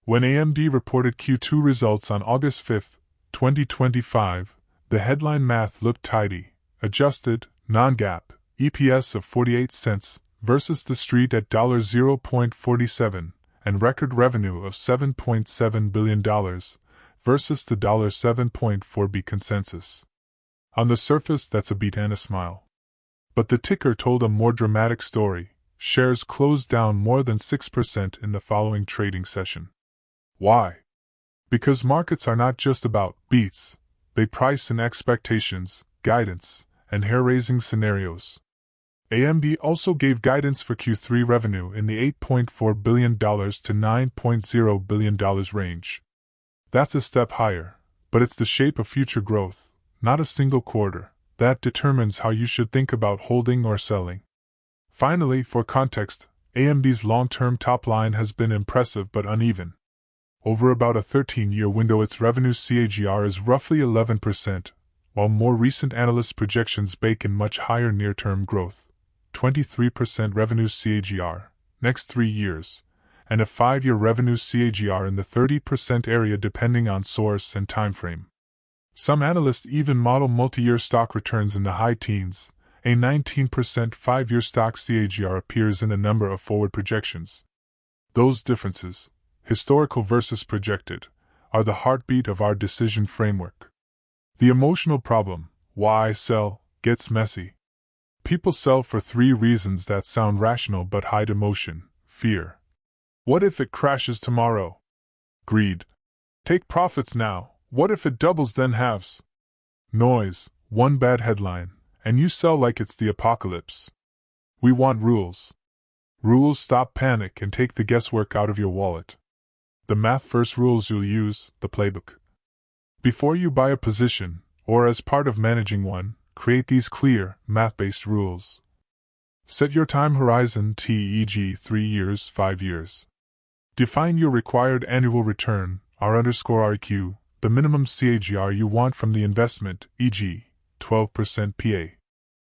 When AMD reported Q2 results on August 5, 2025, the headline math looked tidy: adjusted, non-GAAP, EPS of 48 cents versus the street at $0.47, and record revenue of $7.7 billion versus the $7.4 consensus. On the surface, that's a beat and a smile. But the ticker told a more dramatic story. Shares closed down more than 6% in the following trading session. Why? Because markets are not just about beats, they price in expectations, guidance, and hair-raising scenarios. AMD also gave guidance for Q3 revenue in the $8.4 billion to $9.0 billion range. That's a step higher, but it's the shape of future growth, not a single quarter, that determines how you should think about holding or selling. Finally, for context, AMD's long-term top line has been impressive but uneven. Over about a 13-year window, its revenue CAGR is roughly 11%, while more recent analyst projections bake in much higher near-term growth, 23% revenue CAGR, next 3 years, and a 5-year revenue CAGR in the 30% area depending on source and timeframe. Some analysts even model multi-year stock returns in the high teens. A 19% 5-year stock CAGR appears in a number of forward projections. Those differences, historical versus projected, are the heartbeat of our decision framework. The emotional problem, why sell, gets messy. People sell for 3 reasons that sound rational but hide emotion: fear. What if it crashes tomorrow? Greed. Take profits now. What if it doubles then halves? Noise. One bad headline, and you sell like it's the apocalypse. We want rules. Rules stop panic and take the guesswork out of your wallet. The math first rules you'll use, the playbook. Before you buy a position, or as part of managing one, create these clear, math-based rules. Set your time horizon, e.g. 3 years, 5 years. Define your required annual return, R_RQ, the minimum CAGR you want from the investment, e.g. 12% PA.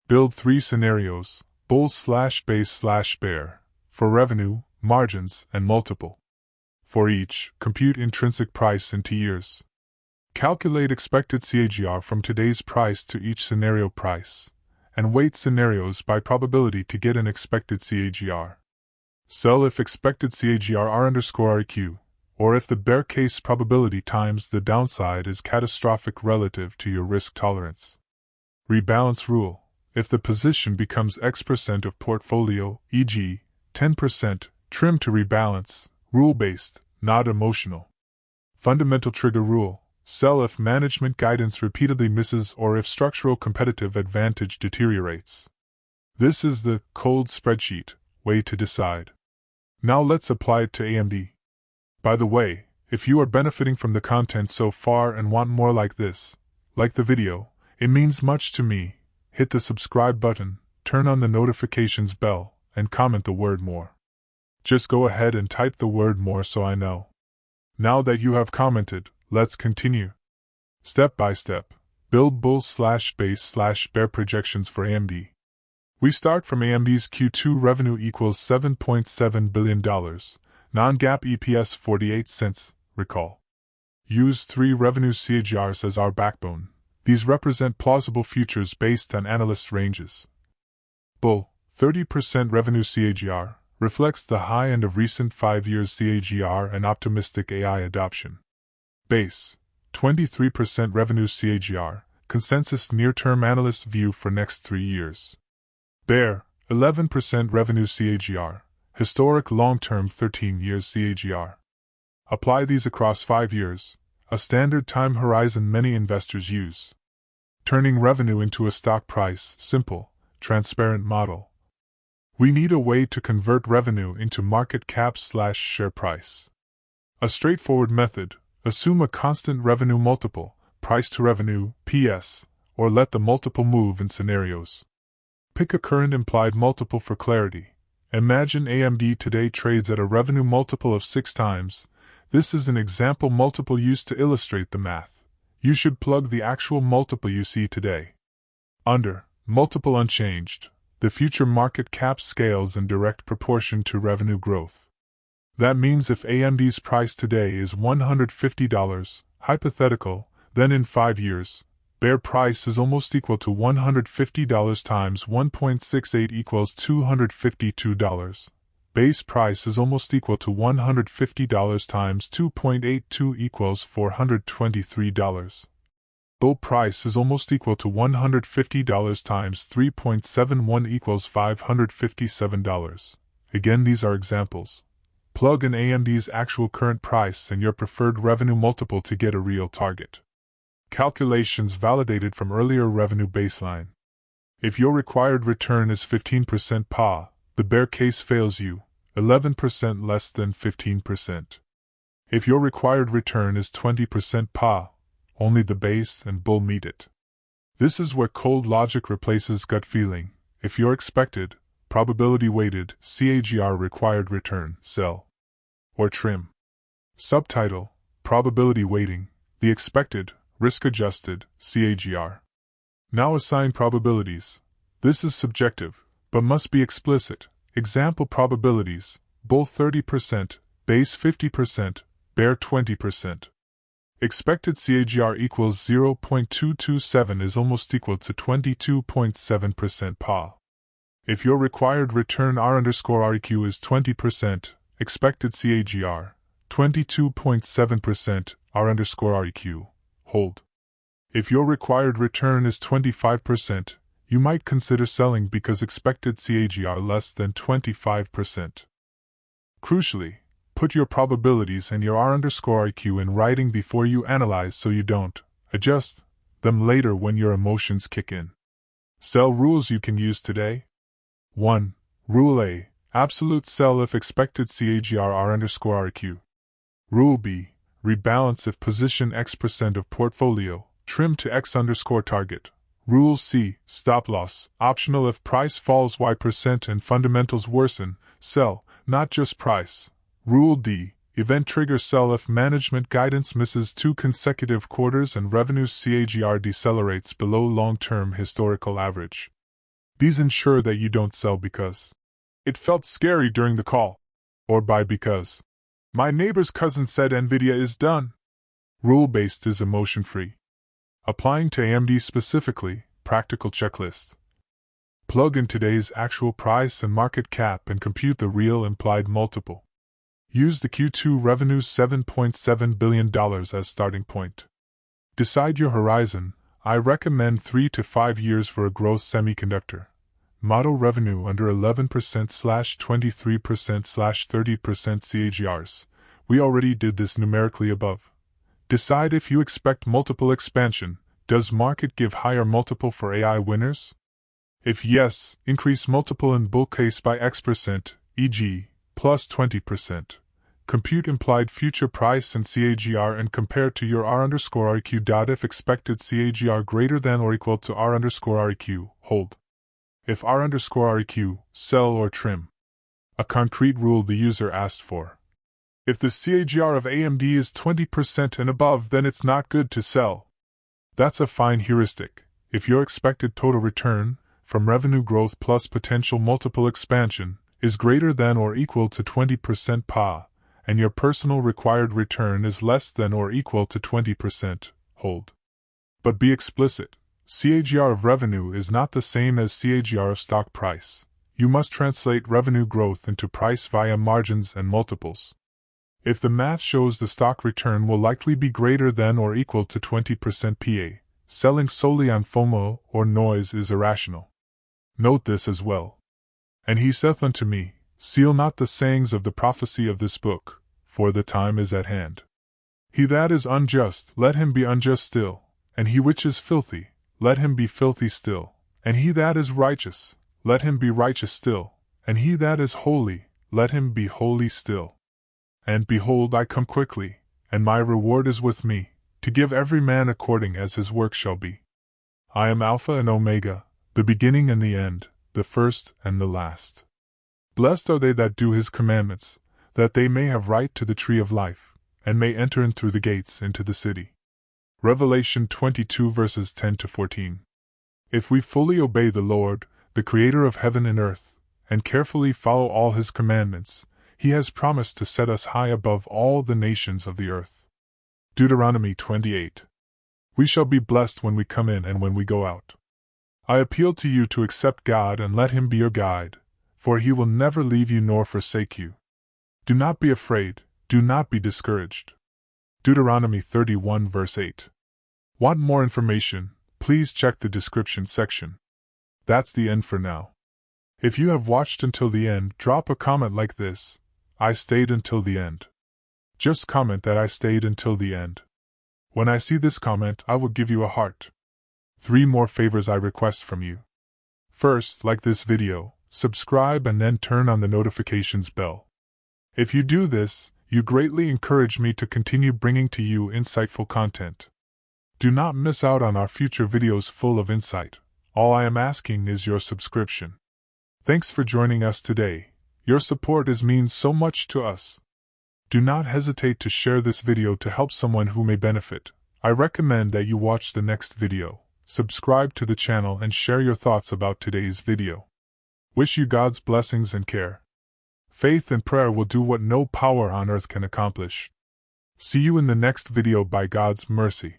Build 3 scenarios, bull/base/bear, for revenue, margins, and multiple. For each, compute intrinsic price into years. Calculate expected CAGR from today's price to each scenario price, and weight scenarios by probability to get an expected CAGR. Sell if expected CAGR R_RQ, or if the bear case probability times the downside is catastrophic relative to your risk tolerance. Rebalance rule: if the position becomes X% of portfolio, e.g., 10%, trim to rebalance, rule-based, not emotional. Fundamental trigger rule: sell if management guidance repeatedly misses or if structural competitive advantage deteriorates. This is the cold spreadsheet way to decide. Now let's apply it to AMD. By the way, if you are benefiting from the content so far and want more like this, like the video, it means much to me. Hit the subscribe button, turn on the notifications bell, and comment the word more. Just go ahead and type the word more so I know. Now that you have commented, let's continue. Step by step, build bull/base/bear projections for AMD. We start from AMD's Q2 revenue equals $7.7 billion, non-GAAP EPS 48 cents, recall. Use 3 revenue CAGRs as our backbone. These represent plausible futures based on analyst ranges. Bull, 30% revenue CAGR, reflects the high end of recent 5 years CAGR and optimistic AI adoption. Base, 23% revenue CAGR, consensus near-term analyst view for next 3 years. Bear, 11% revenue CAGR, historic long-term 13 years CAGR. Apply these across 5 years, a standard time horizon many investors use. Turning revenue into a stock price, simple, transparent model. We need a way to convert revenue into market cap/share price. A straightforward method: assume a constant revenue multiple, price to revenue, PS, or let the multiple move in scenarios. Pick a current implied multiple for clarity. Imagine AMD today trades at a revenue multiple of 6 times. This is an example multiple used to illustrate the math. You should plug the actual multiple you see today. Under, multiple unchanged, the future market cap scales in direct proportion to revenue growth. That means if AMD's price today is $150, hypothetical, then in 5 years, bear price is almost equal to $150 times 1.68 equals $252. Base price is almost equal to $150 times 2.82 equals $423. Bull price is almost equal to $150 times 3.71 equals $557. Again, these are examples. Plug in AMD's actual current price and your preferred revenue multiple to get a real target. Calculations validated from earlier revenue baseline. If your required return is 15% PA, the bear case fails you, 11% less than 15%. If your required return is 20% PA, only the base and bull meet it. This is where cold logic replaces gut feeling. If your expected, probability-weighted CAGR required return, sell or trim. Subtitle: Probability weighting, the expected, risk-adjusted CAGR. Now assign probabilities. This is subjective, but must be explicit. Example probabilities: bull 30%, base 50%, bear 20%. Expected CAGR equals 0.227 is almost equal to 22.7% PA. If your required return R_REQ is 20%, expected CAGR, 22.7% R_REQ, hold. If your required return is 25%, you might consider selling because expected CAGR less than 25%. Crucially, put your probabilities and your R_REQ in writing before you analyze so you don't adjust them later when your emotions kick in. Sell rules you can use today. 1. Rule A: absolute sell if expected CAGR R_REQ. Rule B: rebalance if position X% of portfolio, trim to X_target. Rule C: stop loss, optional if price falls Y% and fundamentals worsen, sell, not just price. Rule D: event trigger sell if management guidance misses 2 consecutive quarters and revenue's CAGR decelerates below long-term historical average. These ensure that you don't sell because it felt scary during the call, or buy because my neighbor's cousin said Nvidia is done. Rule-based is emotion-free. Applying to AMD specifically, practical checklist. Plug in today's actual price and market cap and compute the real implied multiple. Use the Q2 revenue $7.7 billion as starting point. Decide your horizon. I recommend 3 to 5 years for a growth semiconductor. Model revenue under 11%/23%/30% CAGRs. We already did this numerically above. Decide if you expect multiple expansion. Does market give higher multiple for AI winners? If yes, increase multiple in bull case by X%, e.g., plus 20%. Compute implied future price and CAGR and compare to your R_REQ. If expected CAGR greater than or equal to R_REQ, hold. If R_REQ, sell or trim. A concrete rule the user asked for. If the CAGR of AMD is 20% and above, then it's not good to sell. That's a fine heuristic. If your expected total return, from revenue growth plus potential multiple expansion, is greater than or equal to 20% PA, and your personal required return is less than or equal to 20%, hold. But be explicit. CAGR of revenue is not the same as CAGR of stock price. You must translate revenue growth into price via margins and multiples. If the math shows the stock return will likely be greater than or equal to 20% PA, selling solely on FOMO or noise is irrational. Note this as well. And he saith unto me, seal not the sayings of the prophecy of this book, for the time is at hand. He that is unjust, let him be unjust still, and he which is filthy, let him be filthy still, and he that is righteous, let him be righteous still, and he that is holy, let him be holy still. And behold, I come quickly, and my reward is with me, to give every man according as his work shall be. I am Alpha and Omega, the beginning and the end, the first and the last. Blessed are they that do his commandments, that they may have right to the tree of life, and may enter in through the gates into the city. Revelation 22 verses 10 to 14. If we fully obey the Lord, the Creator of heaven and earth, and carefully follow all his commandments, He has promised to set us high above all the nations of the earth. Deuteronomy 28. We shall be blessed when we come in and when we go out. I appeal to you to accept God and let Him be your guide, for He will never leave you nor forsake you. Do not be afraid, do not be discouraged. Deuteronomy 31 verse 8. Want more information? Please check the description section. That's the end for now. If you have watched until the end, drop a comment like this: I stayed until the end. Just comment that I stayed until the end. When I see this comment, I will give you a heart. 3 more favors I request from you. First, like this video, subscribe and then turn on the notifications bell. If you do this, you greatly encourage me to continue bringing to you insightful content. Do not miss out on our future videos full of insight. All I am asking is your subscription. Thanks for joining us today. Your support means so much to us. Do not hesitate to share this video to help someone who may benefit. I recommend that you watch the next video, subscribe to the channel and share your thoughts about today's video. Wish you God's blessings and care. Faith and prayer will do what no power on earth can accomplish. See you in the next video by God's mercy.